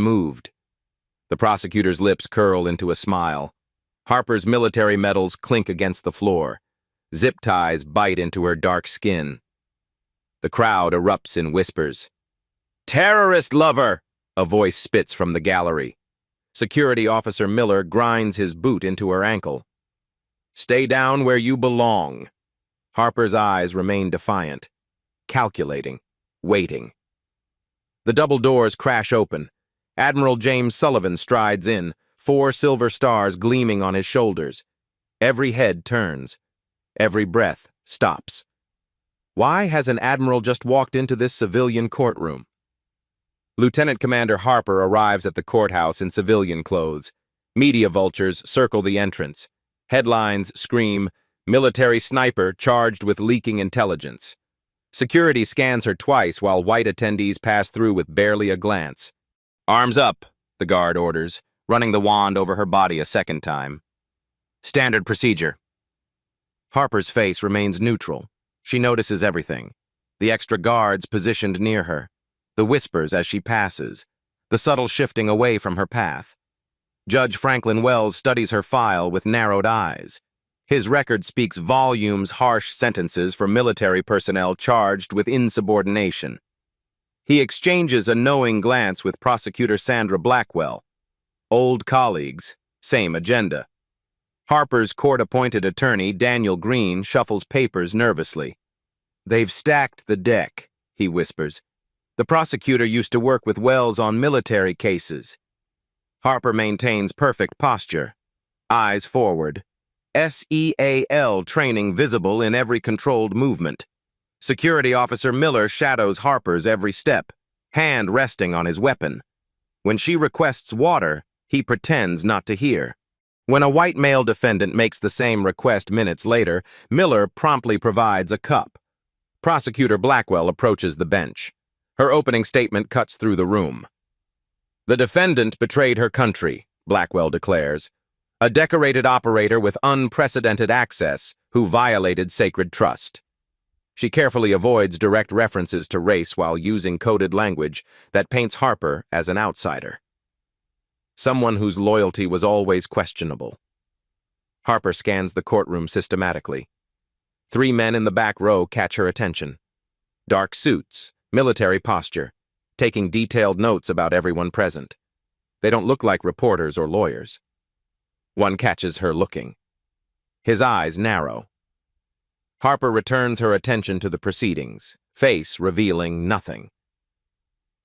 moved. The prosecutor's lips curl into a smile. Harper's military medals clink against the floor. Zip ties bite into her dark skin. The crowd erupts in whispers. "Terrorist lover!" a voice spits from the gallery. Security Officer Miller grinds his boot into her ankle. "Stay down where you belong." Harper's eyes remain defiant, calculating, waiting. The double doors crash open. Admiral James Sullivan strides in, 4 silver stars gleaming on his shoulders. Every head turns. Every breath stops. Why has an admiral just walked into this civilian courtroom? Lieutenant Commander Harper arrives at the courthouse in civilian clothes. Media vultures circle the entrance. Headlines scream, "Military sniper charged with leaking intelligence." Security scans her twice while white attendees pass through with barely a glance. "Arms up," the guard orders, running the wand over her body a second time. "Standard procedure." Harper's face remains neutral. She notices everything. The extra guards positioned near her. The whispers as she passes. The subtle shifting away from her path. Judge Franklin Wells studies her file with narrowed eyes. His record speaks volumes, harsh sentences for military personnel charged with insubordination. He exchanges a knowing glance with Prosecutor Sandra Blackwell. Old colleagues, same agenda. Harper's court-appointed attorney, Daniel Green, shuffles papers nervously. "They've stacked the deck," he whispers. "The prosecutor used to work with Wells on military cases." Harper maintains perfect posture. Eyes forward. SEAL training visible in every controlled movement. Security Officer Miller shadows Harper's every step, hand resting on his weapon. When she requests water, he pretends not to hear. When a white male defendant makes the same request minutes later, Miller promptly provides a cup. Prosecutor Blackwell approaches the bench. Her opening statement cuts through the room. "The defendant betrayed her country," Blackwell declares. "A decorated operator with unprecedented access who violated sacred trust." She carefully avoids direct references to race while using coded language that paints Harper as an outsider. Someone whose loyalty was always questionable. Harper scans the courtroom systematically. 3 men in the back row catch her attention. Dark suits, military posture, taking detailed notes about everyone present. They don't look like reporters or lawyers. One catches her looking. His eyes narrow. Harper returns her attention to the proceedings, face revealing nothing.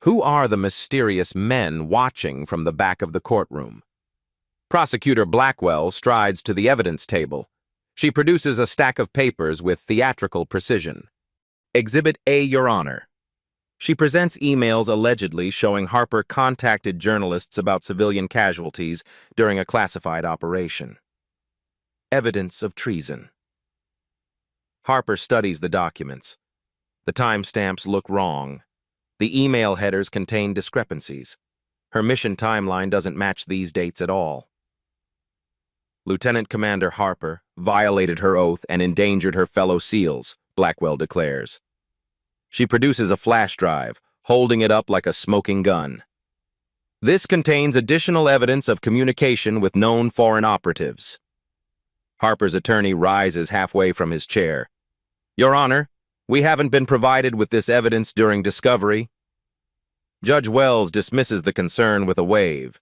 Who are the mysterious men watching from the back of the courtroom? Prosecutor Blackwell strides to the evidence table. She produces a stack of papers with theatrical precision. "Exhibit A, Your Honor." She presents emails allegedly showing Harper contacted journalists about civilian casualties during a classified operation. Evidence of treason. Harper studies the documents. The timestamps look wrong. The email headers contain discrepancies. Her mission timeline doesn't match these dates at all. Lieutenant Commander Harper violated her oath and endangered her fellow SEALs, Blackwell declares. She produces a flash drive, holding it up like a smoking gun. "This contains additional evidence of communication with known foreign operatives." Harper's attorney rises halfway from his chair. "Your Honor, we haven't been provided with this evidence during discovery." Judge Wells dismisses the concern with a wave.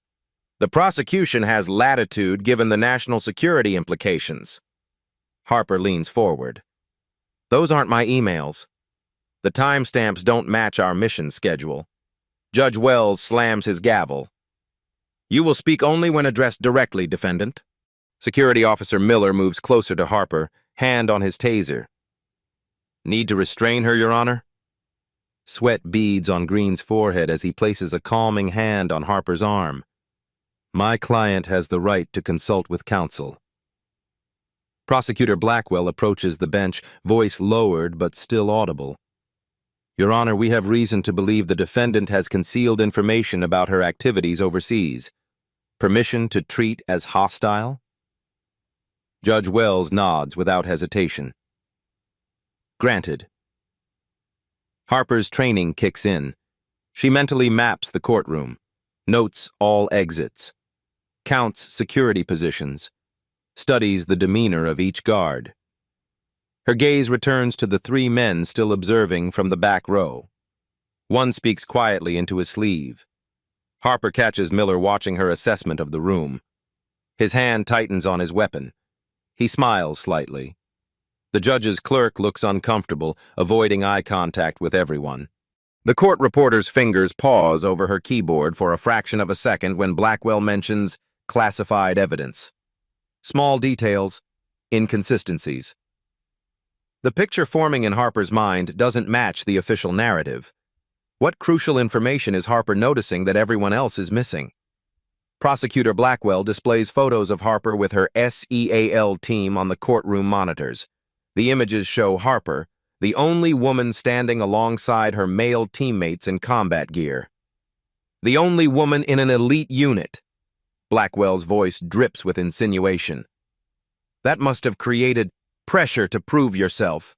"The prosecution has latitude given the national security implications." Harper leans forward. "Those aren't my emails. The timestamps don't match our mission schedule." Judge Wells slams his gavel. "You will speak only when addressed directly, defendant." Security Officer Miller moves closer to Harper, hand on his taser. "Need to restrain her, Your Honor?" Sweat beads on Green's forehead as he places a calming hand on Harper's arm. "My client has the right to consult with counsel." Prosecutor Blackwell approaches the bench, voice lowered but still audible. "Your Honor, we have reason to believe the defendant has concealed information about her activities overseas. Permission to treat as hostile?" Judge Wells nods without hesitation. "Granted." Harper's training kicks in. She mentally maps the courtroom. Notes all exits. Counts security positions. Studies the demeanor of each guard. Her gaze returns to the three men still observing from the back row. One speaks quietly into his sleeve. Harper catches Miller watching her assessment of the room. His hand tightens on his weapon. He smiles slightly. The judge's clerk looks uncomfortable, avoiding eye contact with everyone. The court reporter's fingers pause over her keyboard for a fraction of a second when Blackwell mentions classified evidence. Small details, inconsistencies. The picture forming in Harper's mind doesn't match the official narrative. What crucial information is Harper noticing that everyone else is missing? Prosecutor Blackwell displays photos of Harper with her SEAL team on the courtroom monitors. The images show Harper, the only woman standing alongside her male teammates in combat gear. The only woman in an elite unit. Blackwell's voice drips with insinuation. That must have created pressure to prove yourself.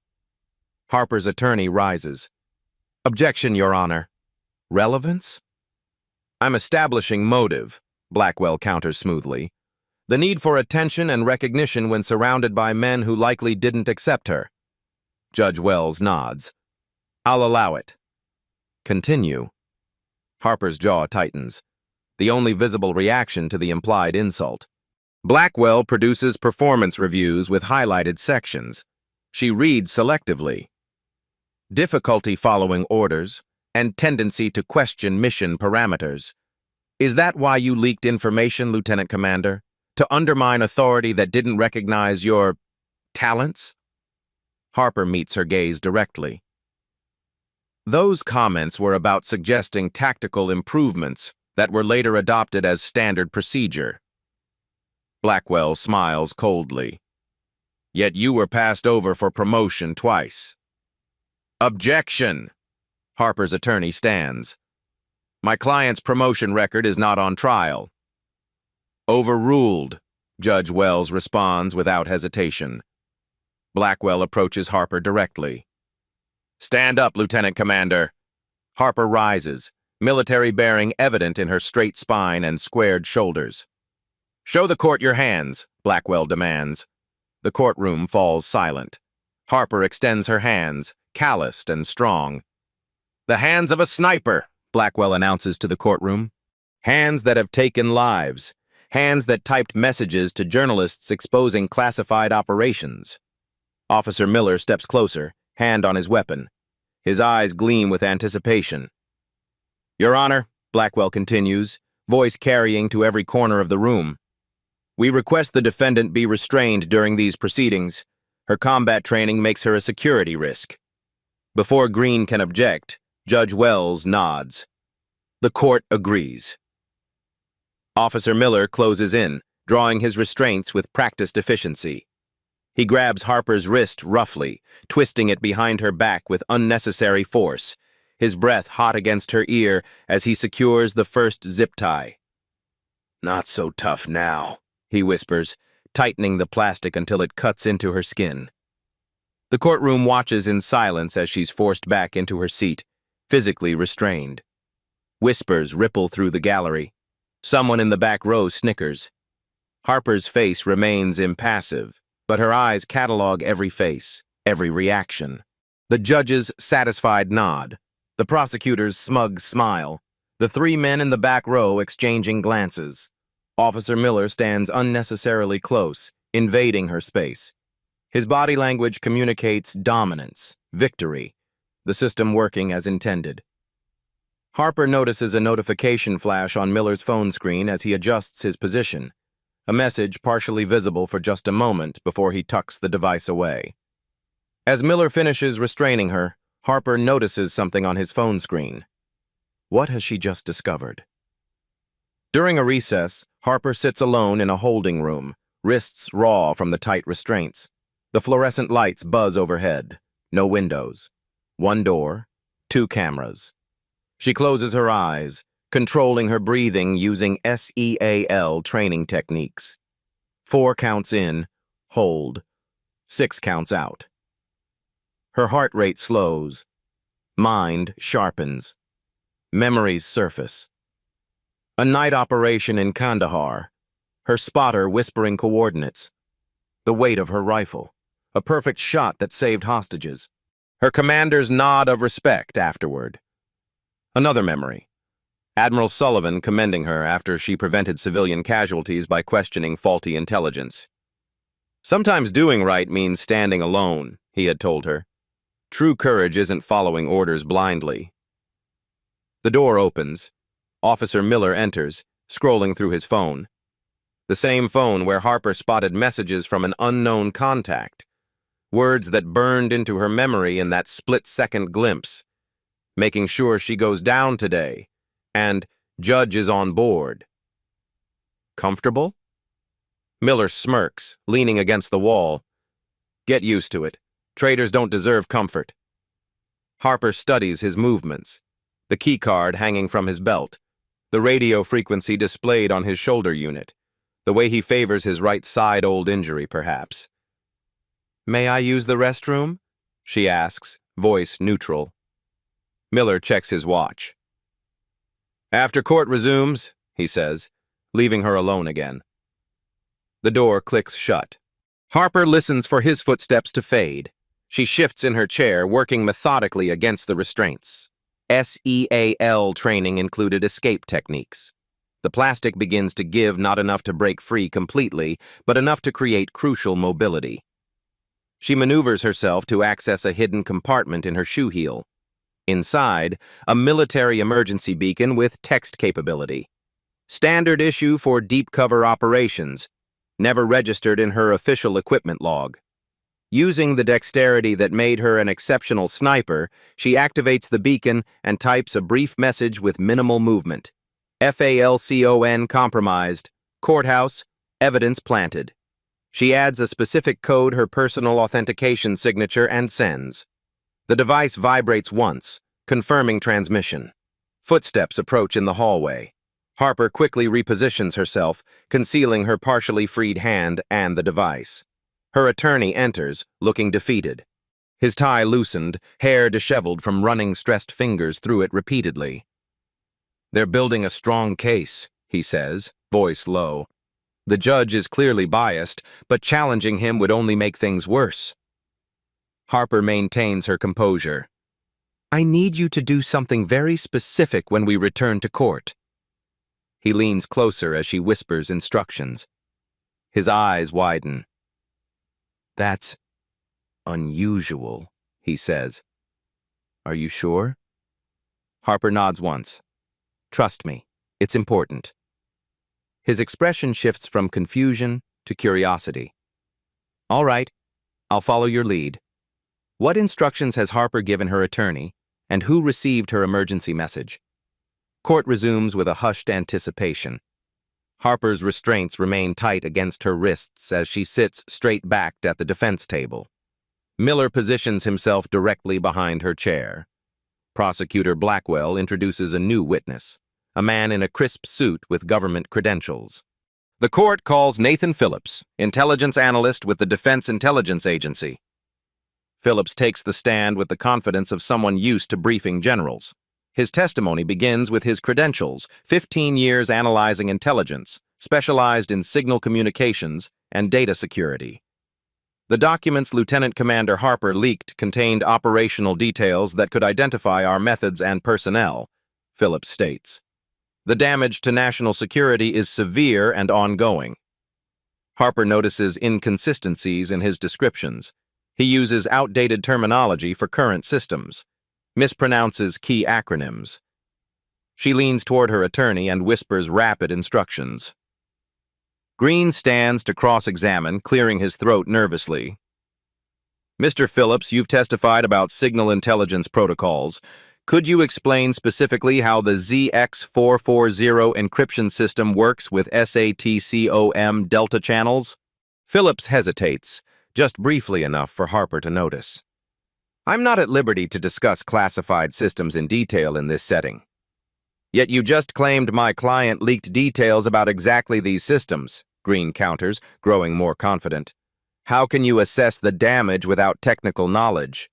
Harper's attorney rises. Objection, Your Honor. Relevance? I'm establishing motive, Blackwell counters smoothly. The need for attention and recognition when surrounded by men who likely didn't accept her. Judge Wells nods. I'll allow it. Continue. Harper's jaw tightens, the only visible reaction to the implied insult. Blackwell produces performance reviews with highlighted sections. She reads selectively. Difficulty following orders and tendency to question mission parameters. Is that why you leaked information, Lieutenant Commander? To undermine authority that didn't recognize your talents? Harper meets her gaze directly. Those comments were about suggesting tactical improvements that were later adopted as standard procedure. Blackwell smiles coldly. Yet you were passed over for promotion twice. Objection! Harper's attorney stands. My client's promotion record is not on trial. Overruled, Judge Wells responds without hesitation. Blackwell approaches Harper directly. Stand up, Lieutenant Commander. Harper rises, military bearing evident in her straight spine and squared shoulders. Show the court your hands, Blackwell demands. The courtroom falls silent. Harper extends her hands, calloused and strong. The hands of a sniper, Blackwell announces to the courtroom. Hands that have taken lives. Hands that typed messages to journalists exposing classified operations. Officer Miller steps closer, hand on his weapon. His eyes gleam with anticipation. Your Honor, Blackwell continues, voice carrying to every corner of the room. We request the defendant be restrained during these proceedings. Her combat training makes her a security risk. Before Green can object, Judge Wells nods. The court agrees. Officer Miller closes in, drawing his restraints with practiced efficiency. He grabs Harper's wrist roughly, twisting it behind her back with unnecessary force, his breath hot against her ear as he secures the first zip tie. Not so tough now, he whispers, tightening the plastic until it cuts into her skin. The courtroom watches in silence as she's forced back into her seat, physically restrained. Whispers ripple through the gallery. Someone in the back row snickers. Harper's face remains impassive, but her eyes catalog every face, every reaction. The judge's satisfied nod, the prosecutor's smug smile, the three men in the back row exchanging glances. Officer Miller stands unnecessarily close, invading her space. His body language communicates dominance, victory, the system working as intended. Harper notices a notification flash on Miller's phone screen as he adjusts his position, a message partially visible for just a moment before he tucks the device away. As Miller finishes restraining her, Harper notices something on his phone screen. What has she just discovered? During a recess, Harper sits alone in a holding room, wrists raw from the tight restraints. The fluorescent lights buzz overhead. No windows. One door. 2 cameras. She closes her eyes, controlling her breathing using SEAL training techniques. 4 counts in, hold. 6 counts out. Her heart rate slows. Mind sharpens. Memories surface. A night operation in Kandahar. Her spotter whispering coordinates. The weight of her rifle. A perfect shot that saved hostages. Her commander's nod of respect afterward. Another memory. Admiral Sullivan commending her after she prevented civilian casualties by questioning faulty intelligence. Sometimes doing right means standing alone, he had told her. True courage isn't following orders blindly. The door opens. Officer Miller enters, scrolling through his phone. The same phone where Harper spotted messages from an unknown contact. Words that burned into her memory in that split-second glimpse. Making sure she goes down today. And Judge is on board. Comfortable? Miller smirks, leaning against the wall. Get used to it. Traitors don't deserve comfort. Harper studies his movements. The keycard hanging from his belt. The radio frequency displayed on his shoulder unit. The way he favors his right side old injury, perhaps. May I use the restroom? She asks, voice neutral. Miller checks his watch. After court resumes, he says, leaving her alone again. The door clicks shut. Harper listens for his footsteps to fade. She shifts in her chair, working methodically against the restraints. SEAL training included escape techniques. The plastic begins to give, not enough to break free completely, but enough to create crucial mobility. She maneuvers herself to access a hidden compartment in her shoe heel. Inside, a military emergency beacon with text capability. Standard issue for deep cover operations, never registered in her official equipment log. Using the dexterity that made her an exceptional sniper, she activates the beacon and types a brief message with minimal movement. FALCON compromised. Courthouse. Evidence planted. She adds a specific code, her personal authentication signature, and sends. The device vibrates once, confirming transmission. Footsteps approach in the hallway. Harper quickly repositions herself, concealing her partially freed hand and the device. Her attorney enters, looking defeated. His tie loosened, hair disheveled from running stressed fingers through it repeatedly. They're building a strong case, he says, voice low. The judge is clearly biased, but challenging him would only make things worse. Harper maintains her composure. I need you to do something very specific when we return to court. He leans closer as she whispers instructions. His eyes widen. That's unusual, he says. Are you sure? Harper nods once. Trust me, it's important. His expression shifts from confusion to curiosity. All right, I'll follow your lead. What instructions has Harper given her attorney, and who received her emergency message? Court resumes with a hushed anticipation. Harper's restraints remain tight against her wrists as she sits straight-backed at the defense table. Miller positions himself directly behind her chair. Prosecutor Blackwell introduces a new witness, a man in a crisp suit with government credentials. The court calls Nathan Phillips, intelligence analyst with the Defense Intelligence Agency. Phillips takes the stand with the confidence of someone used to briefing generals. His testimony begins with his credentials, 15 years analyzing intelligence, specialized in signal communications and data security. The documents Lieutenant Commander Harper leaked contained operational details that could identify our methods and personnel, Phillips states. The damage to national security is severe and ongoing. Harper notices inconsistencies in his descriptions. He uses outdated terminology for current systems, mispronounces key acronyms. She leans toward her attorney and whispers rapid instructions. Green stands to cross-examine, clearing his throat nervously. Mr. Phillips, you've testified about signal intelligence protocols. Could you explain specifically how the ZX440 encryption system works with SATCOM delta channels? Phillips hesitates, just briefly enough for Harper to notice. I'm not at liberty to discuss classified systems in detail in this setting. Yet you just claimed my client leaked details about exactly these systems, Green counters, growing more confident. How can you assess the damage without technical knowledge?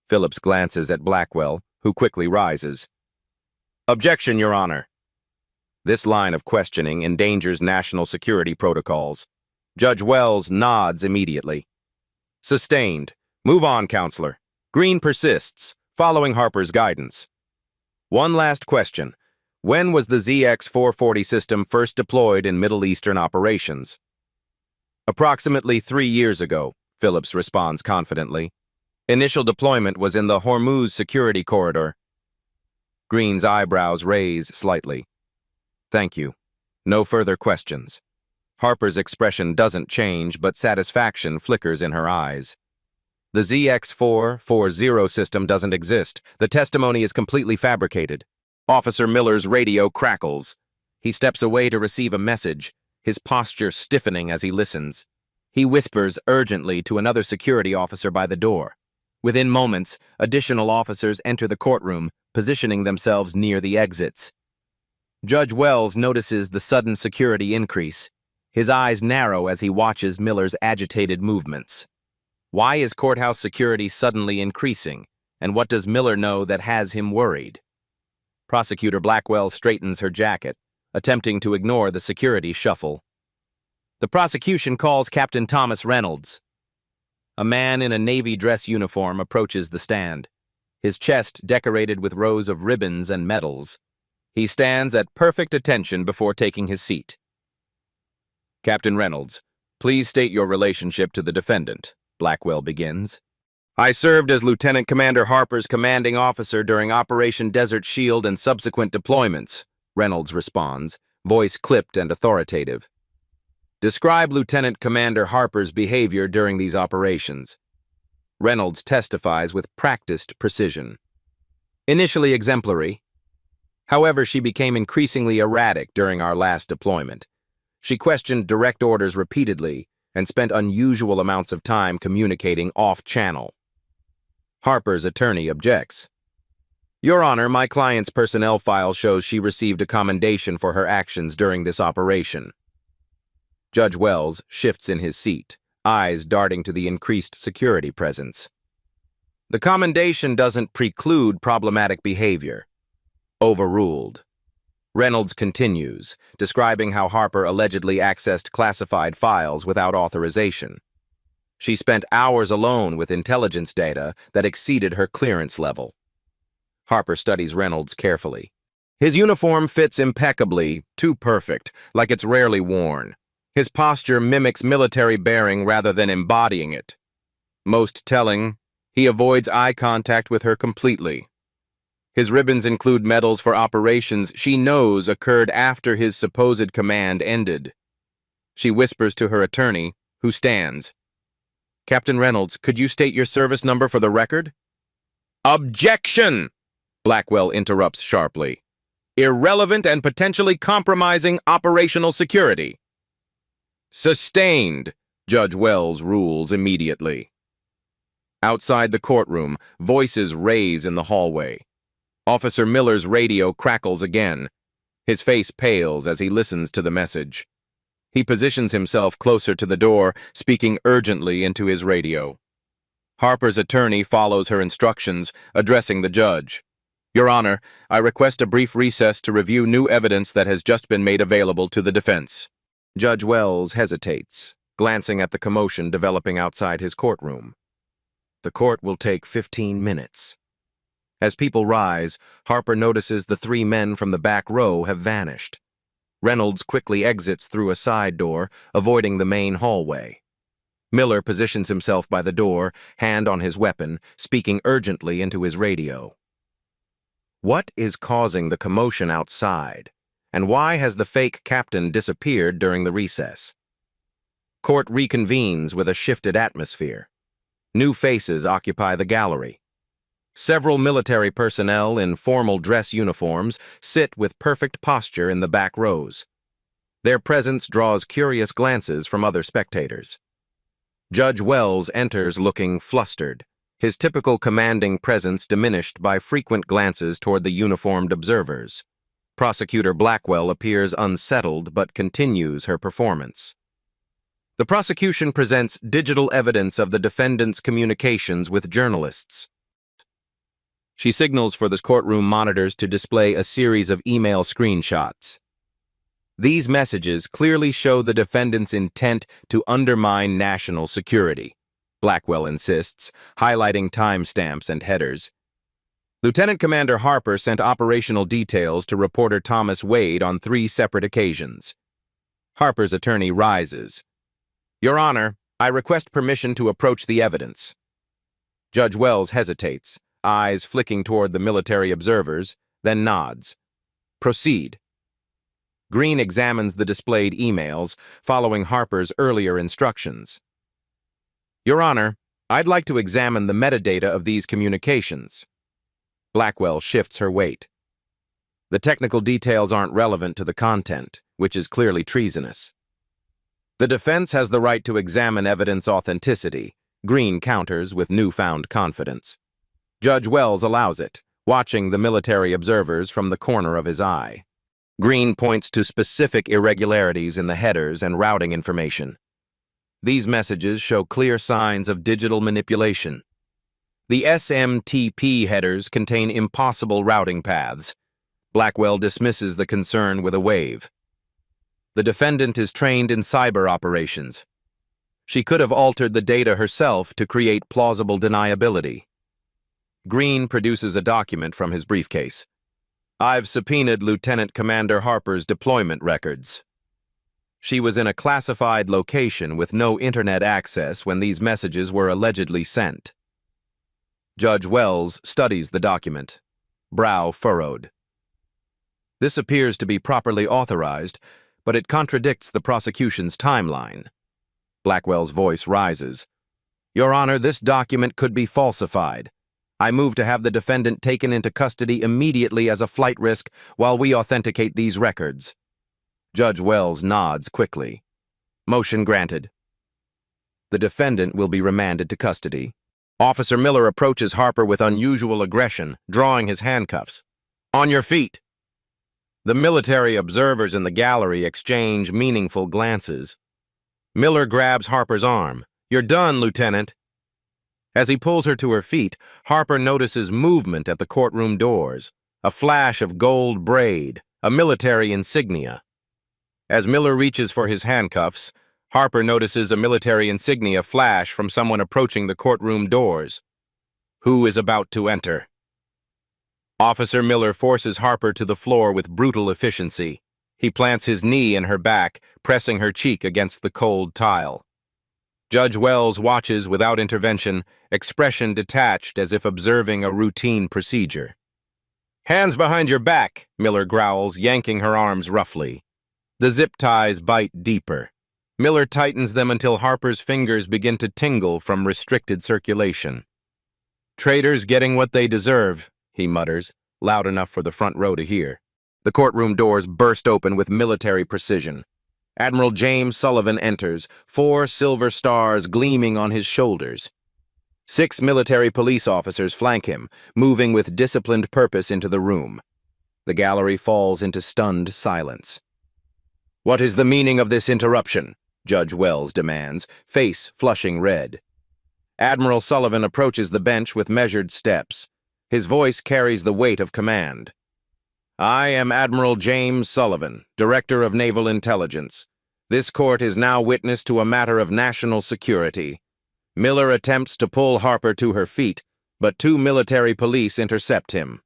Phillips glances at Blackwell, who quickly rises. Objection, Your Honor. This line of questioning endangers national security protocols. Judge Wells nods immediately. Sustained. Move on, counselor. Green persists, following Harper's guidance. One last question. When was the ZX-440 system first deployed in Middle Eastern operations? Approximately 3 years ago, Phillips responds confidently. Initial deployment was in the Hormuz security corridor. Green's eyebrows raise slightly. Thank you. No further questions. Harper's expression doesn't change, but satisfaction flickers in her eyes. The ZX-440 system doesn't exist. The testimony is completely fabricated. Officer Miller's radio crackles. He steps away to receive a message, his posture stiffening as he listens. He whispers urgently to another security officer by the door. Within moments, additional officers enter the courtroom, positioning themselves near the exits. Judge Wells notices the sudden security increase. His eyes narrow as he watches Miller's agitated movements. Why is courthouse security suddenly increasing, and what does Miller know that has him worried? Prosecutor Blackwell straightens her jacket, attempting to ignore the security shuffle. The prosecution calls Captain Thomas Reynolds. A man in a Navy dress uniform approaches the stand, his chest decorated with rows of ribbons and medals. He stands at perfect attention before taking his seat. Captain Reynolds, please state your relationship to the defendant, Blackwell begins. I served as Lieutenant Commander Harper's commanding officer during Operation Desert Shield and subsequent deployments, Reynolds responds, voice clipped and authoritative. Describe Lieutenant Commander Harper's behavior during these operations. Reynolds testifies with practiced precision. Initially exemplary. However, she became increasingly erratic during our last deployment. She questioned direct orders repeatedly and spent unusual amounts of time communicating off-channel. Harper's attorney objects. Your Honor, my client's personnel file shows she received a commendation for her actions during this operation. Judge Wells shifts in his seat, eyes darting to the increased security presence. The commendation doesn't preclude problematic behavior. Overruled. Reynolds continues, describing how Harper allegedly accessed classified files without authorization. She spent hours alone with intelligence data that exceeded her clearance level. Harper studies Reynolds carefully. His uniform fits impeccably, too perfect, like it's rarely worn. His posture mimics military bearing rather than embodying it. Most telling, he avoids eye contact with her completely. His ribbons include medals for operations she knows occurred after his supposed command ended. She whispers to her attorney, who stands. Captain Reynolds, could you state your service number for the record? Objection! Blackwell interrupts sharply. Irrelevant and potentially compromising operational security. Sustained, Judge Wells rules immediately. Outside the courtroom, voices raise in the hallway. Officer Miller's radio crackles again. His face pales as he listens to the message. He positions himself closer to the door, speaking urgently into his radio. Harper's attorney follows her instructions, addressing the judge. Your Honor, I request a brief recess to review new evidence that has just been made available to the defense. Judge Wells hesitates, glancing at the commotion developing outside his courtroom. The court will take 15 minutes. As people rise, Harper notices the 3 men from the back row have vanished. Reynolds quickly exits through a side door, avoiding the main hallway. Miller positions himself by the door, hand on his weapon, speaking urgently into his radio. What is causing the commotion outside, and why has the fake captain disappeared during the recess? Court reconvenes with a shifted atmosphere. New faces occupy the gallery. Several military personnel in formal dress uniforms sit with perfect posture in the back rows. Their presence draws curious glances from other spectators. Judge Wells enters looking flustered, his typical commanding presence diminished by frequent glances toward the uniformed observers. Prosecutor Blackwell appears unsettled but continues her performance. The prosecution presents digital evidence of the defendant's communications with journalists. She signals for the courtroom monitors to display a series of email screenshots. These messages clearly show the defendant's intent to undermine national security, Blackwell insists, highlighting timestamps and headers. Lieutenant Commander Harper sent operational details to reporter Thomas Wade on 3 separate occasions. Harper's attorney rises. Your Honor, I request permission to approach the evidence. Judge Wells hesitates, eyes flicking toward the military observers, then nods. Proceed. Green examines the displayed emails, following Harper's earlier instructions. Your Honor, I'd like to examine the metadata of these communications. Blackwell shifts her weight. The technical details aren't relevant to the content, which is clearly treasonous. The defense has the right to examine evidence authenticity, Green counters with newfound confidence. Judge Wells allows it, watching the military observers from the corner of his eye. Green points to specific irregularities in the headers and routing information. These messages show clear signs of digital manipulation. The SMTP headers contain impossible routing paths. Blackwell dismisses the concern with a wave. The defendant is trained in cyber operations. She could have altered the data herself to create plausible deniability. Green produces a document from his briefcase. I've subpoenaed Lieutenant Commander Harper's deployment records. She was in a classified location with no internet access when these messages were allegedly sent. Judge Wells studies the document, brow furrowed. This appears to be properly authorized, but it contradicts the prosecution's timeline. Blackwell's voice rises. Your Honor, this document could be falsified. I move to have the defendant taken into custody immediately as a flight risk while we authenticate these records. Judge Wells nods quickly. Motion granted. The defendant will be remanded to custody. Officer Miller approaches Harper with unusual aggression, drawing his handcuffs. On your feet! The military observers in the gallery exchange meaningful glances. Miller grabs Harper's arm. You're done, Lieutenant. As he pulls her to her feet, Harper notices movement at the courtroom doors, a flash of gold braid, a military insignia. As Miller reaches for his handcuffs, Harper notices a military insignia flash from someone approaching the courtroom doors. Who is about to enter? Officer Miller forces Harper to the floor with brutal efficiency. He plants his knee in her back, pressing her cheek against the cold tile. Judge Wells watches without intervention, expression detached as if observing a routine procedure. Hands behind your back, Miller growls, yanking her arms roughly. The zip ties bite deeper. Miller tightens them until Harper's fingers begin to tingle from restricted circulation. Traitors getting what they deserve, he mutters, loud enough for the front row to hear. The courtroom doors burst open with military precision. Admiral James Sullivan enters, 4 silver stars gleaming on his shoulders. 6 military police officers flank him, moving with disciplined purpose into the room. The gallery falls into stunned silence. What is the meaning of this interruption? Judge Wells demands, face flushing red. Admiral Sullivan approaches the bench with measured steps. His voice carries the weight of command. I am Admiral James Sullivan, Director of Naval Intelligence. This court is now witness to a matter of national security. Miller attempts to pull Harper to her feet, but 2 military police intercept him.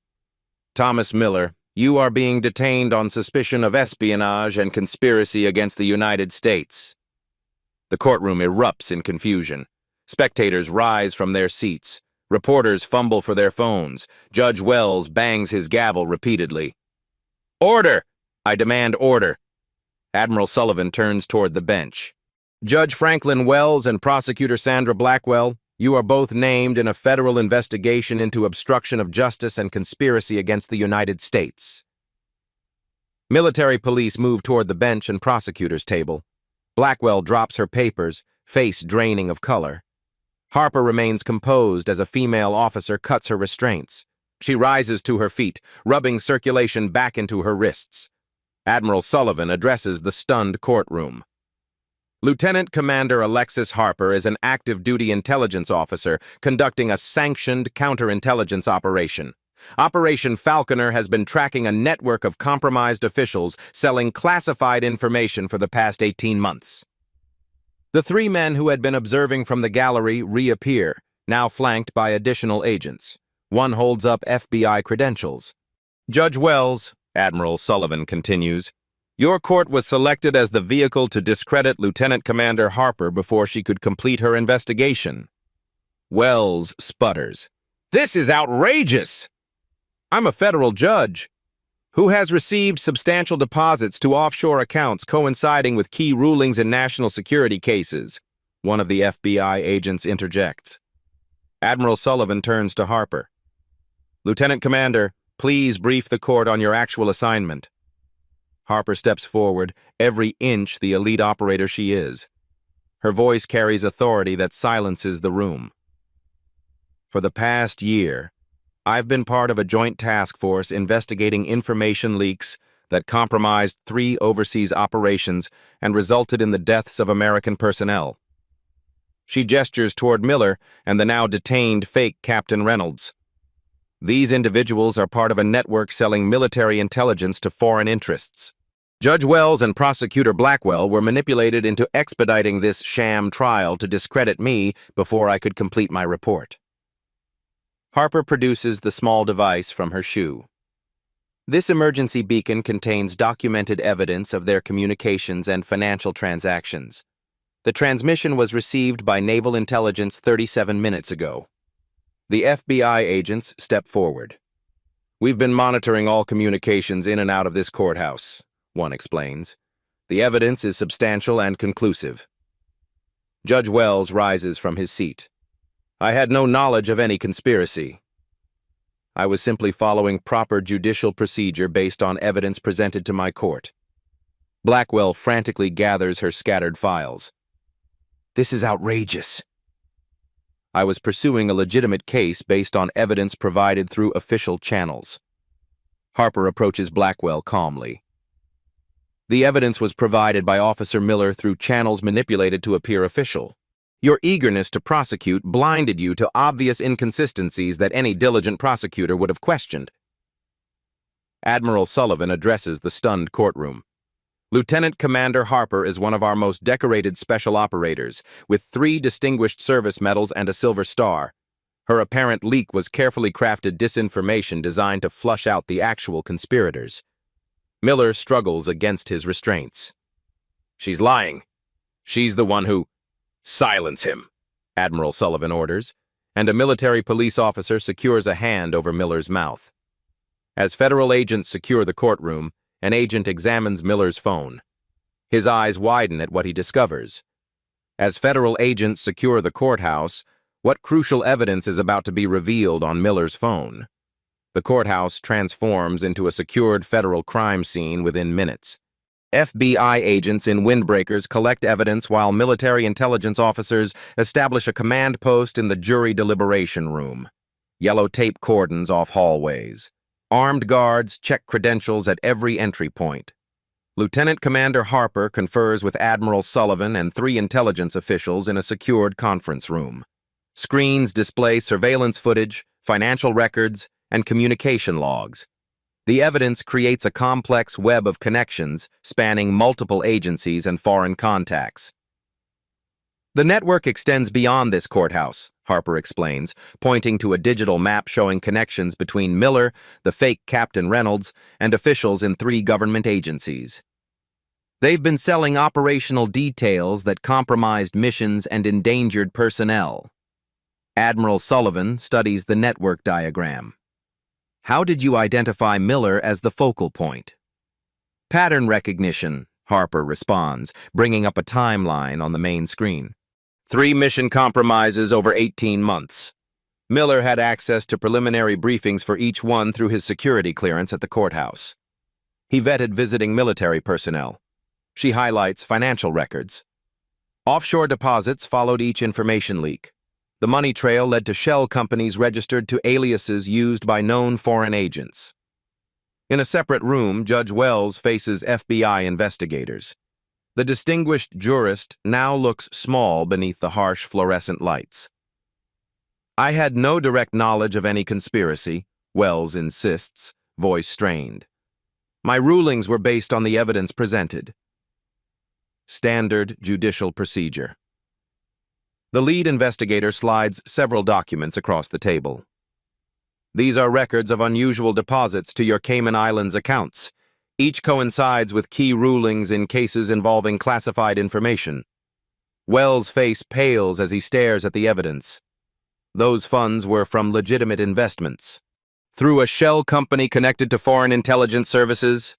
Thomas Miller, you are being detained on suspicion of espionage and conspiracy against the United States. The courtroom erupts in confusion. Spectators rise from their seats. Reporters fumble for their phones. Judge Wells bangs his gavel repeatedly. Order! I demand order. Admiral Sullivan turns toward the bench. Judge Franklin Wells and Prosecutor Sandra Blackwell, you are both named in a federal investigation into obstruction of justice and conspiracy against the United States. Military police move toward the bench and prosecutor's table. Blackwell drops her papers, face draining of color. Harper remains composed as a female officer cuts her restraints. She rises to her feet, rubbing circulation back into her wrists. Admiral Sullivan addresses the stunned courtroom. Lieutenant Commander Alexis Harper is an active-duty intelligence officer conducting a sanctioned counterintelligence operation. Operation Falconer has been tracking a network of compromised officials selling classified information for the past 18 months. The three men who had been observing from the gallery reappear, now flanked by additional agents. One holds up FBI credentials. Judge Wells, Admiral Sullivan continues, your court was selected as the vehicle to discredit Lieutenant Commander Harper before she could complete her investigation. Wells sputters. This is outrageous! I'm a federal judge who has received substantial deposits to offshore accounts coinciding with key rulings in national security cases. One of the FBI agents interjects. Admiral Sullivan turns to Harper. Lieutenant Commander, please brief the court on your actual assignment. Harper steps forward, every inch the elite operator she is. Her voice carries authority that silences the room. For the past year, I've been part of a joint task force investigating information leaks that compromised 3 overseas operations and resulted in the deaths of American personnel. She gestures toward Miller and the now detained fake Captain Reynolds. These individuals are part of a network selling military intelligence to foreign interests. Judge Wells and Prosecutor Blackwell were manipulated into expediting this sham trial to discredit me before I could complete my report. Harper produces the small device from her shoe. This emergency beacon contains documented evidence of their communications and financial transactions. The transmission was received by Naval Intelligence 37 minutes ago. The FBI agents step forward. We've been monitoring all communications in and out of this courthouse, one explains. The evidence is substantial and conclusive. Judge Wells rises from his seat. I had no knowledge of any conspiracy. I was simply following proper judicial procedure based on evidence presented to my court. Blackwell frantically gathers her scattered files. This is outrageous. I was pursuing a legitimate case based on evidence provided through official channels. Harper approaches Blackwell calmly. The evidence was provided by Officer Miller through channels manipulated to appear official. Your eagerness to prosecute blinded you to obvious inconsistencies that any diligent prosecutor would have questioned. Admiral Sullivan addresses the stunned courtroom. Lieutenant Commander Harper is one of our most decorated special operators, with 3 distinguished service medals and a Silver Star. Her apparent leak was carefully crafted disinformation designed to flush out the actual conspirators. Miller struggles against his restraints. She's lying. She's the one who... Silence him, Admiral Sullivan orders, and a military police officer secures a hand over Miller's mouth. As federal agents secure the courtroom, an agent examines Miller's phone. His eyes widen at what he discovers. As federal agents secure the courthouse, what crucial evidence is about to be revealed on Miller's phone? The courthouse transforms into a secured federal crime scene within minutes. FBI agents in windbreakers collect evidence while military intelligence officers establish a command post in the jury deliberation room. Yellow tape cordons off hallways. Armed guards check credentials at every entry point. Lieutenant Commander Harper confers with Admiral Sullivan and 3 intelligence officials in a secured conference room. Screens display surveillance footage, financial records, and communication logs. The evidence creates a complex web of connections spanning multiple agencies and foreign contacts. The network extends beyond this courthouse, Harper explains, pointing to a digital map showing connections between Miller, the fake Captain Reynolds, and officials in 3 government agencies. They've been selling operational details that compromised missions and endangered personnel. Admiral Sullivan studies the network diagram. How did you identify Miller as the focal point? Pattern recognition, Harper responds, bringing up a timeline on the main screen. 3 mission compromises over 18 months. Miller had access to preliminary briefings for each one through his security clearance at the courthouse. He vetted visiting military personnel. She highlights financial records. Offshore deposits followed each information leak. The money trail led to shell companies registered to aliases used by known foreign agents. In a separate room, Judge Wells faces FBI investigators. The distinguished jurist now looks small beneath the harsh fluorescent lights. I had no direct knowledge of any conspiracy, Wells insists, voice strained. My rulings were based on the evidence presented. Standard judicial procedure. The lead investigator slides several documents across the table. These are records of unusual deposits to your Cayman Islands accounts. Each coincides with key rulings in cases involving classified information. Wells' face pales as he stares at the evidence. Those funds were from legitimate investments. Through a shell company connected to foreign intelligence services?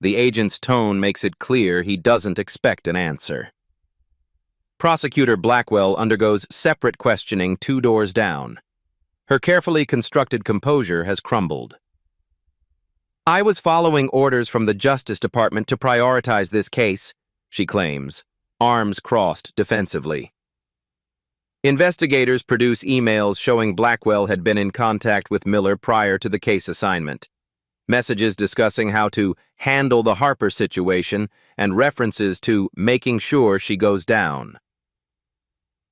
The agent's tone makes it clear he doesn't expect an answer. Prosecutor Blackwell undergoes separate questioning 2 doors down. Her carefully constructed composure has crumbled. I was following orders from the Justice Department to prioritize this case, she claims, arms crossed defensively. Investigators produce emails showing Blackwell had been in contact with Miller prior to the case assignment. Messages discussing how to handle the Harper situation and references to making sure she goes down.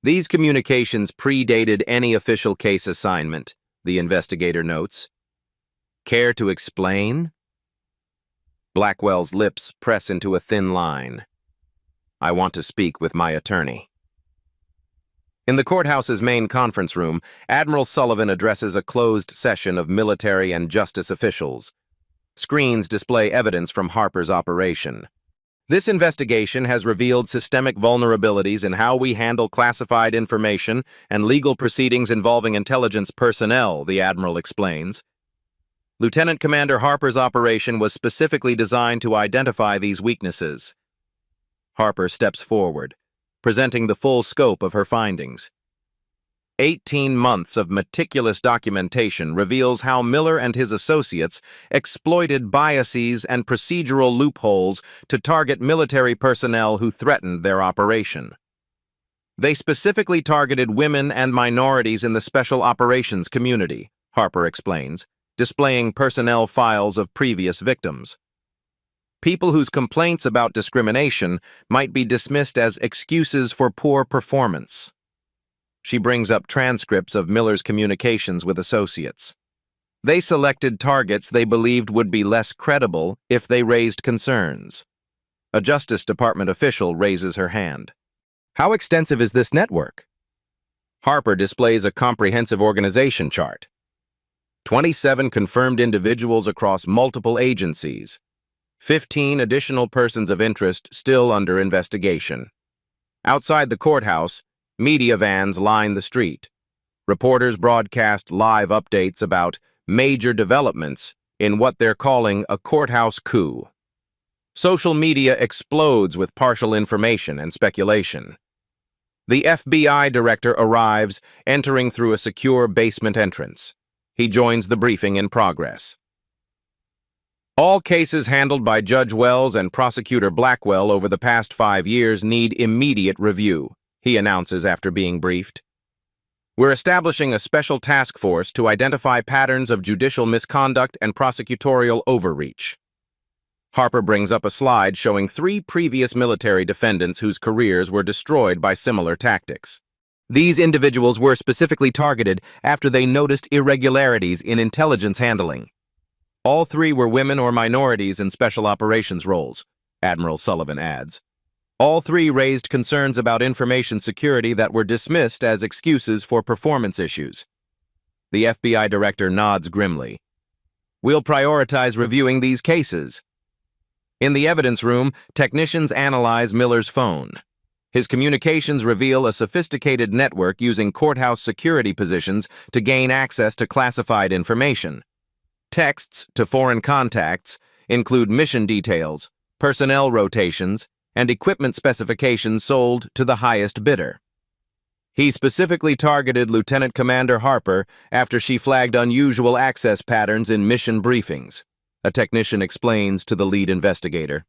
These communications predated any official case assignment, the investigator notes. Care to explain? Blackwell's lips press into a thin line. I want to speak with my attorney. In the courthouse's main conference room, Admiral Sullivan addresses a closed session of military and justice officials. Screens display evidence from Harper's operation. This investigation has revealed systemic vulnerabilities in how we handle classified information and legal proceedings involving intelligence personnel, the Admiral explains. Lieutenant Commander Harper's operation was specifically designed to identify these weaknesses. Harper steps forward, presenting the full scope of her findings. 18 months of meticulous documentation reveals how Miller and his associates exploited biases and procedural loopholes to target military personnel who threatened their operation. They specifically targeted women and minorities in the special operations community, Harper explains, displaying personnel files of previous victims. People whose complaints about discrimination might be dismissed as excuses for poor performance. She brings up transcripts of Miller's communications with associates. They selected targets they believed would be less credible if they raised concerns. A Justice Department official raises her hand. How extensive is this network? Harper displays a comprehensive organization chart. 27 confirmed individuals across multiple agencies. 15 additional persons of interest still under investigation. Outside the courthouse, media vans line the street. Reporters broadcast live updates about major developments in what they're calling a courthouse coup. Social media explodes with partial information and speculation. The FBI director arrives, entering through a secure basement entrance. He joins the briefing in progress. All cases handled by Judge Wells and Prosecutor Blackwell over the past 5 years need immediate review, he announces after being briefed. We're establishing a special task force to identify patterns of judicial misconduct and prosecutorial overreach. Harper brings up a slide showing 3 previous military defendants whose careers were destroyed by similar tactics. These individuals were specifically targeted after they noticed irregularities in intelligence handling. All 3 were women or minorities in special operations roles, Admiral Sullivan adds. All 3 raised concerns about information security that were dismissed as excuses for performance issues. The FBI director nods grimly. We'll prioritize reviewing these cases. In the evidence room, technicians analyze Miller's phone. His communications reveal a sophisticated network using courthouse security positions to gain access to classified information. Texts to foreign contacts include mission details, personnel rotations, and equipment specifications sold to the highest bidder. He specifically targeted Lieutenant Commander Harper after she flagged unusual access patterns in mission briefings, a technician explains to the lead investigator.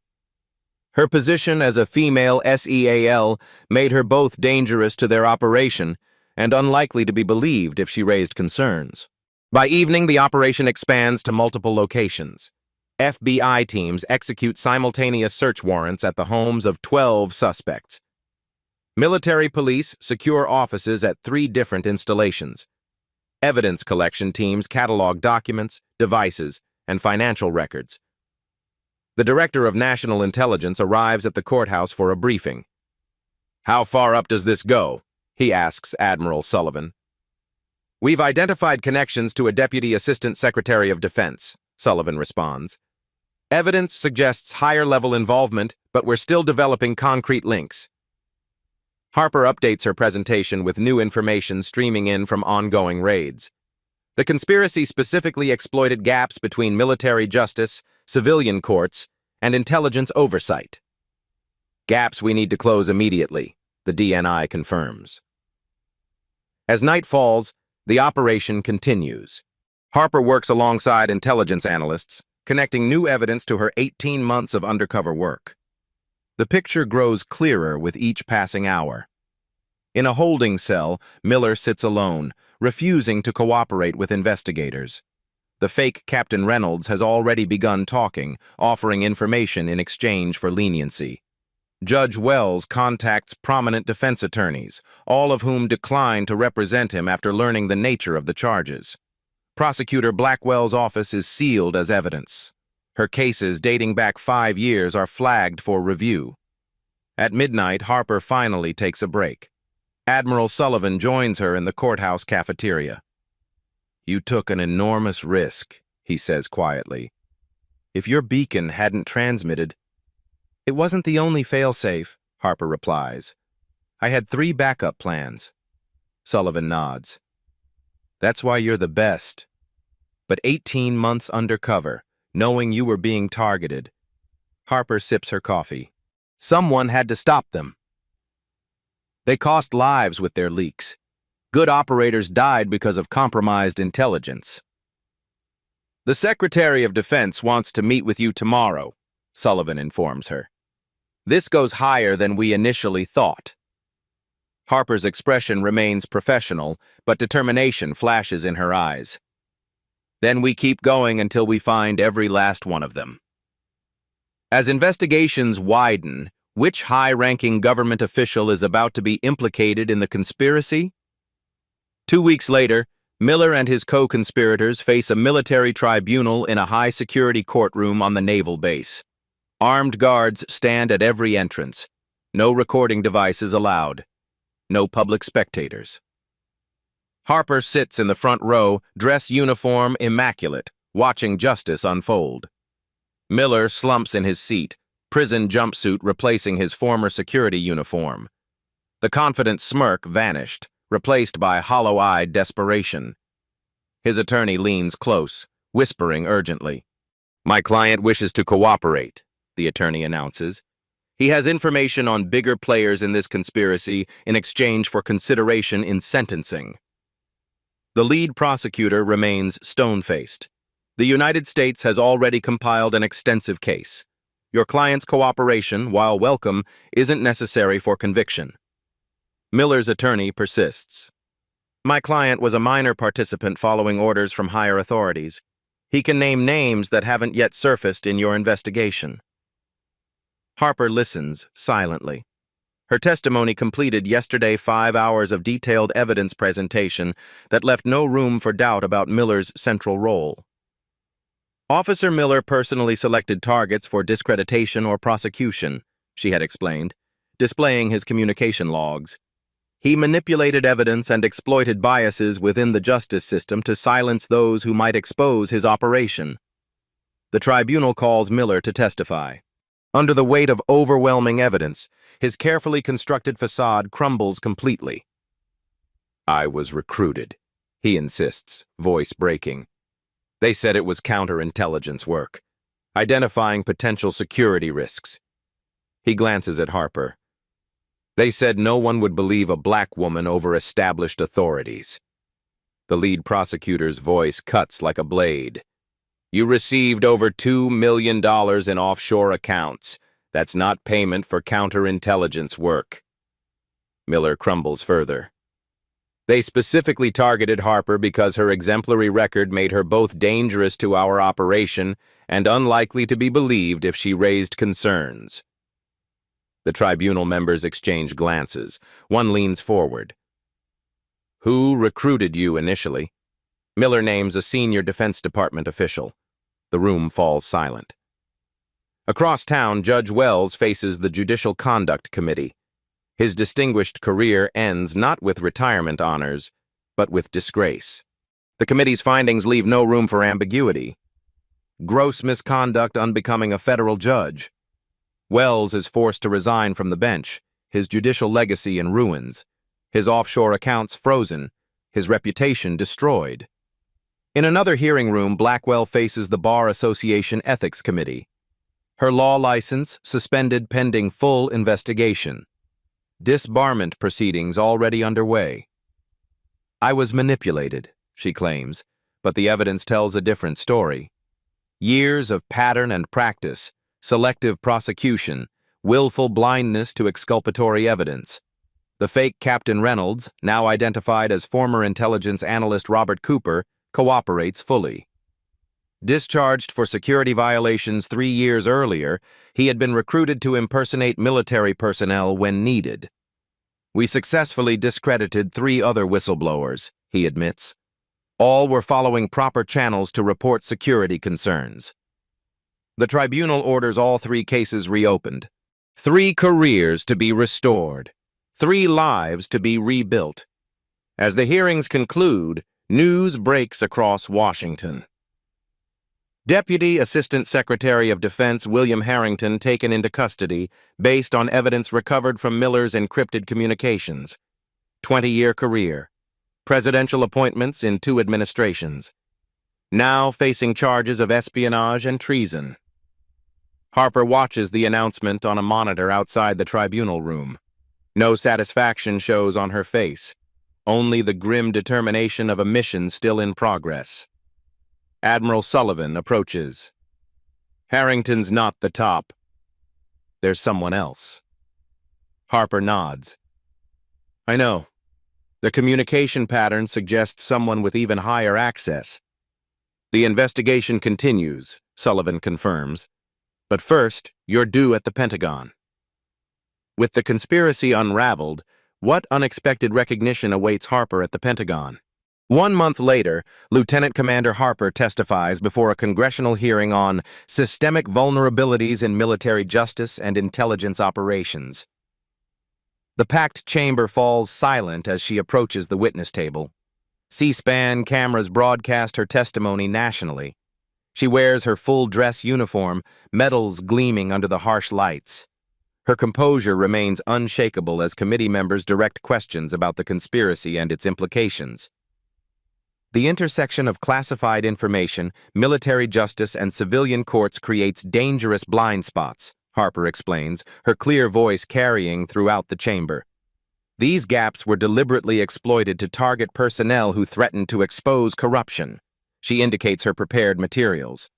Her position as a female SEAL made her both dangerous to their operation and unlikely to be believed if she raised concerns. By evening, the operation expands to multiple locations. FBI teams execute simultaneous search warrants at the homes of 12 suspects. Military police secure offices at 3 different installations. Evidence collection teams catalog documents, devices, and financial records. The Director of National Intelligence arrives at the courthouse for a briefing. "How far up does this go?" he asks Admiral Sullivan. "We've identified connections to a Deputy Assistant Secretary of Defense," Sullivan responds. "Evidence suggests higher-level involvement, but we're still developing concrete links." Harper updates her presentation with new information streaming in from ongoing raids. The conspiracy specifically exploited gaps between military justice, civilian courts, and intelligence oversight. "Gaps we need to close immediately," the DNI confirms. As night falls, the operation continues. Harper works alongside intelligence analysts, connecting new evidence to her 18 months of undercover work. The picture grows clearer with each passing hour. In a holding cell, Miller sits alone, refusing to cooperate with investigators. The fake Captain Reynolds has already begun talking, offering information in exchange for leniency. Judge Wells contacts prominent defense attorneys, all of whom decline to represent him after learning the nature of the charges. Prosecutor Blackwell's office is sealed as evidence. Her cases dating back 5 years are flagged for review. At midnight, Harper finally takes a break. Admiral Sullivan joins her in the courthouse cafeteria. "You took an enormous risk," he says quietly. "If your beacon hadn't transmitted—" "It wasn't the only failsafe," Harper replies. "I had 3 backup plans." Sullivan nods. "That's why you're the best. But 18 months undercover, knowing you were being targeted." Harper sips her coffee. "Someone had to stop them. They cost lives with their leaks. Good operators died because of compromised intelligence." "The Secretary of Defense wants to meet with you tomorrow," Sullivan informs her. "This goes higher than we initially thought." Harper's expression remains professional, but determination flashes in her eyes. "Then we keep going until we find every last one of them." As investigations widen, which high-ranking government official is about to be implicated in the conspiracy? 2 weeks later, Miller and his co-conspirators face a military tribunal in a high-security courtroom on the naval base. Armed guards stand at every entrance. No recording devices allowed. No public spectators. Harper sits in the front row, dress uniform immaculate, watching justice unfold. Miller slumps in his seat, prison jumpsuit replacing his former security uniform. The confident smirk vanished, replaced by hollow-eyed desperation. His attorney leans close, whispering urgently. "My client wishes to cooperate," the attorney announces. "He has information on bigger players in this conspiracy in exchange for consideration in sentencing." The lead prosecutor remains stone-faced. "The United States has already compiled an extensive case. Your client's cooperation, while welcome, isn't necessary for conviction." Miller's attorney persists. "My client was a minor participant following orders from higher authorities. He can name names that haven't yet surfaced in your investigation." Harper listens silently. Her testimony completed yesterday 5 hours of detailed evidence presentation that left no room for doubt about Miller's central role. "Officer Miller personally selected targets for discreditation or prosecution," she had explained, displaying his communication logs. "He manipulated evidence and exploited biases within the justice system to silence those who might expose his operation." The tribunal calls Miller to testify. Under the weight of overwhelming evidence, his carefully constructed facade crumbles completely. "I was recruited," he insists, voice breaking. "They said it was counterintelligence work, identifying potential security risks." He glances at Harper. "They said no one would believe a black woman over established authorities." The lead prosecutor's voice cuts like a blade. "You received over $2 million in offshore accounts. That's not payment for counterintelligence work." Miller crumbles further. "They specifically targeted Harper because her exemplary record made her both dangerous to our operation and unlikely to be believed if she raised concerns." The tribunal members exchange glances. One leans forward. "Who recruited you initially?" Miller names a senior Defense Department official. The room falls silent. Across town, Judge Wells faces the Judicial Conduct Committee. His distinguished career ends not with retirement honors, but with disgrace. The committee's findings leave no room for ambiguity. Gross misconduct unbecoming a federal judge. Wells is forced to resign from the bench, his judicial legacy in ruins, his offshore accounts frozen, his reputation destroyed. In another hearing room, Blackwell faces the Bar Association Ethics Committee. Her law license suspended pending full investigation. Disbarment proceedings already underway. "I was manipulated," she claims, but the evidence tells a different story. Years of pattern and practice, selective prosecution, willful blindness to exculpatory evidence. The fake Captain Reynolds, now identified as former intelligence analyst Robert Cooper, cooperates fully. Discharged for security violations 3 years earlier, he had been recruited to impersonate military personnel when needed. "We successfully discredited 3 other whistleblowers," he admits. "All were following proper channels to report security concerns." The tribunal orders all 3 cases reopened. 3 careers to be restored. 3 lives to be rebuilt. As the hearings conclude, news breaks across Washington. Deputy Assistant Secretary of Defense William Harrington taken into custody based on evidence recovered from Miller's encrypted communications. 20-year career. Presidential appointments in 2 administrations. Now facing charges of espionage and treason. Harper watches the announcement on a monitor outside the tribunal room. No satisfaction shows on her face, only the grim determination of a mission still in progress. Admiral Sullivan approaches. "Harrington's not the top. There's someone else." Harper nods. "I know. The communication pattern suggests someone with even higher access." "The investigation continues," Sullivan confirms. "But first, you're due at the Pentagon." With the conspiracy unraveled, what unexpected recognition awaits Harper at the Pentagon? 1 month later, Lieutenant Commander Harper testifies before a congressional hearing on systemic vulnerabilities in military justice and intelligence operations. The packed chamber falls silent as she approaches the witness table. C-SPAN cameras broadcast her testimony nationally. She wears her full dress uniform, medals gleaming under the harsh lights. Her composure remains unshakable as committee members direct questions about the conspiracy and its implications. "The intersection of classified information, military justice, and civilian courts creates dangerous blind spots," Harper explains, her clear voice carrying throughout the chamber. "These gaps were deliberately exploited to target personnel who threatened to expose corruption." She indicates her prepared materials.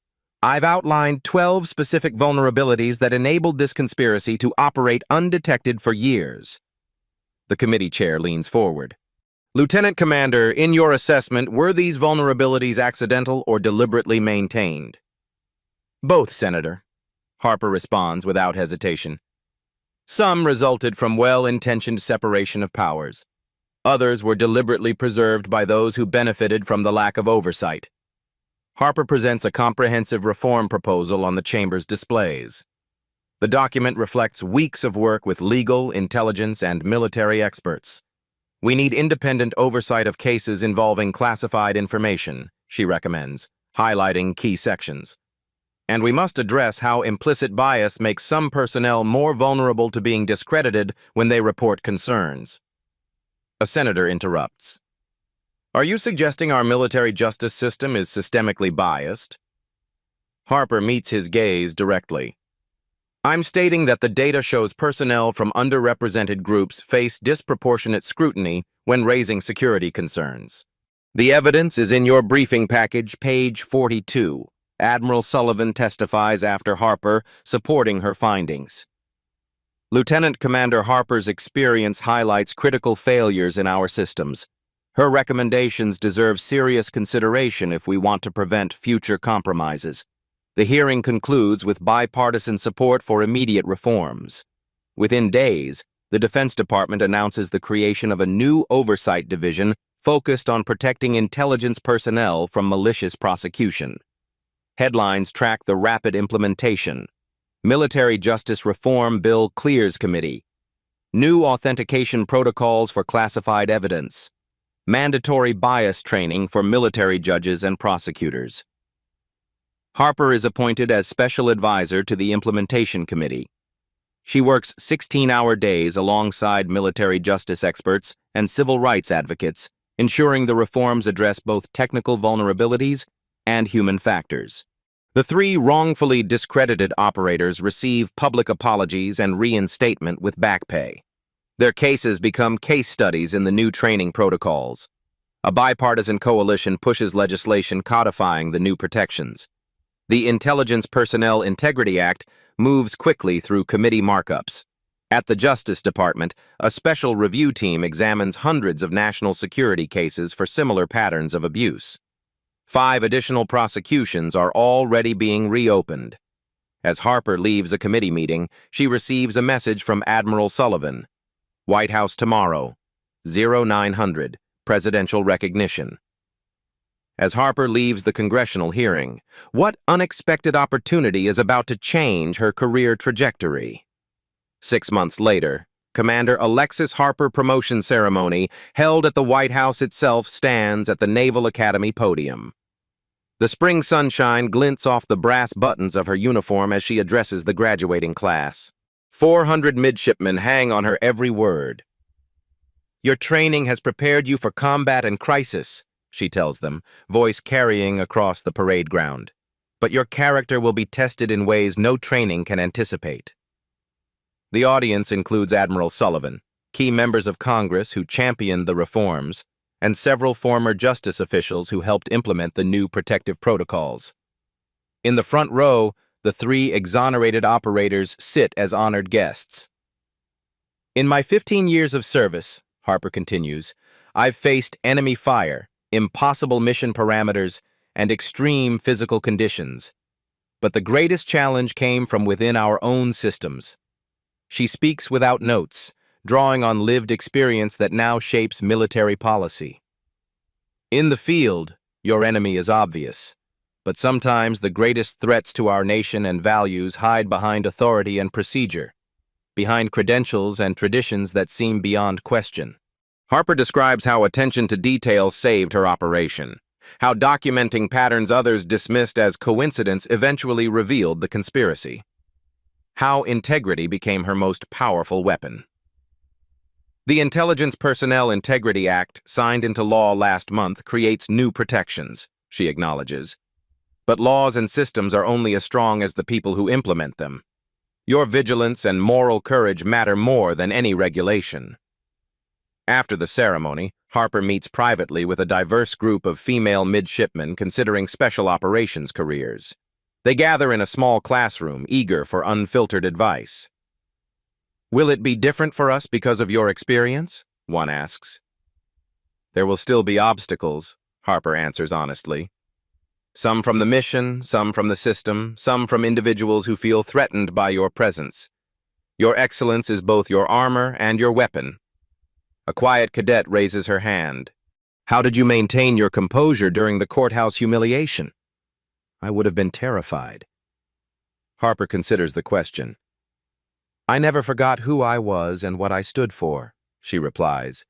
"I've outlined 12 specific vulnerabilities that enabled this conspiracy to operate undetected for years." The committee chair leans forward. "Lieutenant Commander, in your assessment, were these vulnerabilities accidental or deliberately maintained?" "Both, Senator," Harper responds without hesitation. "Some resulted from well-intentioned separation of powers. Others were deliberately preserved by those who benefited from the lack of oversight." Harper presents a comprehensive reform proposal on the chamber's displays. The document reflects weeks of work with legal, intelligence, and military experts. "We need independent oversight of cases involving classified information," she recommends, highlighting key sections. "And we must address how implicit bias makes some personnel more vulnerable to being discredited when they report concerns." A senator interrupts. "Are you suggesting our military justice system is systemically biased?" Harper meets his gaze directly. "I'm stating that the data shows personnel from underrepresented groups face disproportionate scrutiny when raising security concerns. The evidence is in your briefing package, page 42. Admiral Sullivan testifies after Harper, supporting her findings. Lieutenant Commander Harper's experience highlights critical failures in our systems. Her recommendations deserve serious consideration if we want to prevent future compromises. The hearing concludes with bipartisan support for immediate reforms. Within days, the Defense Department announces the creation of a new oversight division focused on protecting intelligence personnel from malicious prosecution. Headlines track the rapid implementation. Military Justice Reform Bill Clears Committee. New authentication protocols for classified evidence. Mandatory bias training for military judges and prosecutors. Harper is appointed as Special Advisor to the Implementation Committee. She works 16-hour days alongside military justice experts and civil rights advocates, ensuring the reforms address both technical vulnerabilities and human factors. The 3 wrongfully discredited operators receive public apologies and reinstatement with back pay. Their cases become case studies in the new training protocols. A bipartisan coalition pushes legislation codifying the new protections. The Intelligence Personnel Integrity Act moves quickly through committee markups. At the Justice Department, a special review team examines hundreds of national security cases for similar patterns of abuse. 5 additional prosecutions are already being reopened. As Harper leaves a committee meeting, she receives a message from Admiral Sullivan. White House tomorrow, 0900, presidential recognition. As Harper leaves the congressional hearing, what unexpected opportunity is about to change her career trajectory? 6 months later, Commander Alexis Harper promotion ceremony held at the White House itself stands at the Naval Academy podium. The spring sunshine glints off the brass buttons of her uniform as she addresses the graduating class. 400 midshipmen hang on her every word. "Your training has prepared you for combat and crisis," she tells them, voice carrying across the parade ground. "But your character will be tested in ways no training can anticipate." The audience includes Admiral Sullivan, key members of Congress who championed the reforms, and several former justice officials who helped implement the new protective protocols. In the front row, the 3 exonerated operators sit as honored guests. "In my 15 years of service," Harper continues, "I've faced enemy fire, impossible mission parameters, and extreme physical conditions. But the greatest challenge came from within our own systems." She speaks without notes, drawing on lived experience that now shapes military policy. "In the field, your enemy is obvious, but sometimes the greatest threats to our nation and values hide behind authority and procedure, behind credentials and traditions that seem beyond question." Harper describes how attention to detail saved her operation, how documenting patterns others dismissed as coincidence eventually revealed the conspiracy, how integrity became her most powerful weapon. The Intelligence Personnel Integrity Act, signed into law last month, creates new protections, she acknowledges. But laws and systems are only as strong as the people who implement them. Your vigilance and moral courage matter more than any regulation. After the ceremony, Harper meets privately with a diverse group of female midshipmen considering special operations careers. They gather in a small classroom, eager for unfiltered advice. "Will it be different for us because of your experience?" one asks. "There will still be obstacles," Harper answers honestly. "Some from the mission, some from the system, some from individuals who feel threatened by your presence. Your excellence is both your armor and your weapon." A quiet cadet raises her hand. "How did you maintain your composure during the courthouse humiliation?" "I would have been terrified." Harper considers the question. "I never forgot who I was and what I stood for," she replies.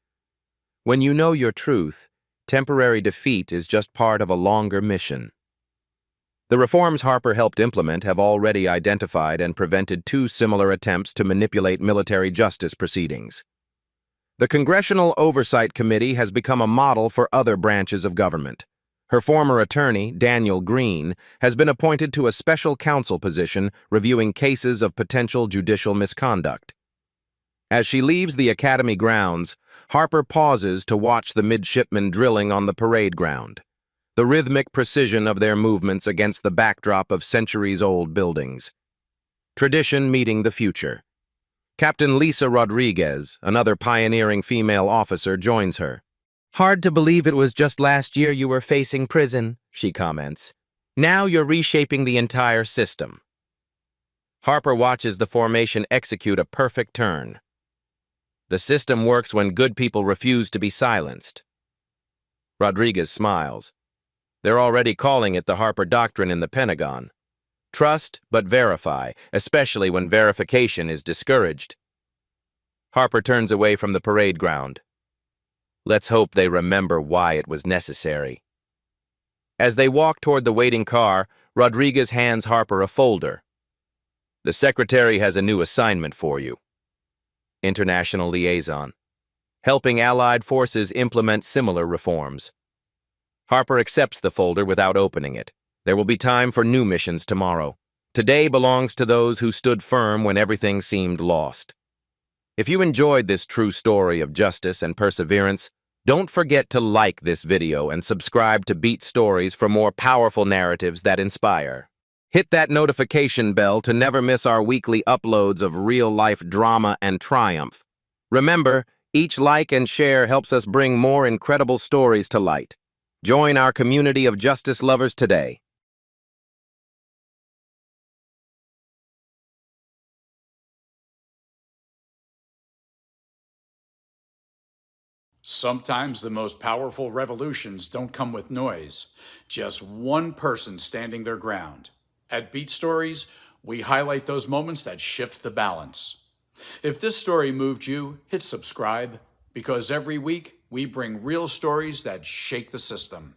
"When you know your truth, temporary defeat is just part of a longer mission." The reforms Harper helped implement have already identified and prevented 2 similar attempts to manipulate military justice proceedings. The Congressional Oversight Committee has become a model for other branches of government. Her former attorney, Daniel Green, has been appointed to a special counsel position reviewing cases of potential judicial misconduct. As she leaves the Academy grounds, Harper pauses to watch the midshipmen drilling on the parade ground, the rhythmic precision of their movements against the backdrop of centuries-old buildings. Tradition meeting the future. Captain Lisa Rodriguez, another pioneering female officer, joins her. "Hard to believe it was just last year you were facing prison," she comments. "Now you're reshaping the entire system." Harper watches the formation execute a perfect turn. The system works when good people refuse to be silenced. Rodriguez smiles. They're already calling it the Harper Doctrine in the Pentagon. Trust but verify, especially when verification is discouraged. Harper turns away from the parade ground. Let's hope they remember why it was necessary. As they walk toward the waiting car, Rodriguez hands Harper a folder. The secretary has a new assignment for you. International liaison. Helping Allied forces implement similar reforms. Harper accepts the folder without opening it. There will be time for new missions tomorrow. Today belongs to those who stood firm when everything seemed lost. If you enjoyed this true story of justice and perseverance, don't forget to like this video and subscribe to Beat Stories for more powerful narratives that inspire. Hit that notification bell to never miss our weekly uploads of real-life drama and triumph. Remember, each like and share helps us bring more incredible stories to light. Join our community of justice lovers today. Sometimes the most powerful revolutions don't come with noise, just one person standing their ground. At Beat Stories, we highlight those moments that shift the balance. If this story moved you, hit subscribe, because every week we bring real stories that shake the system.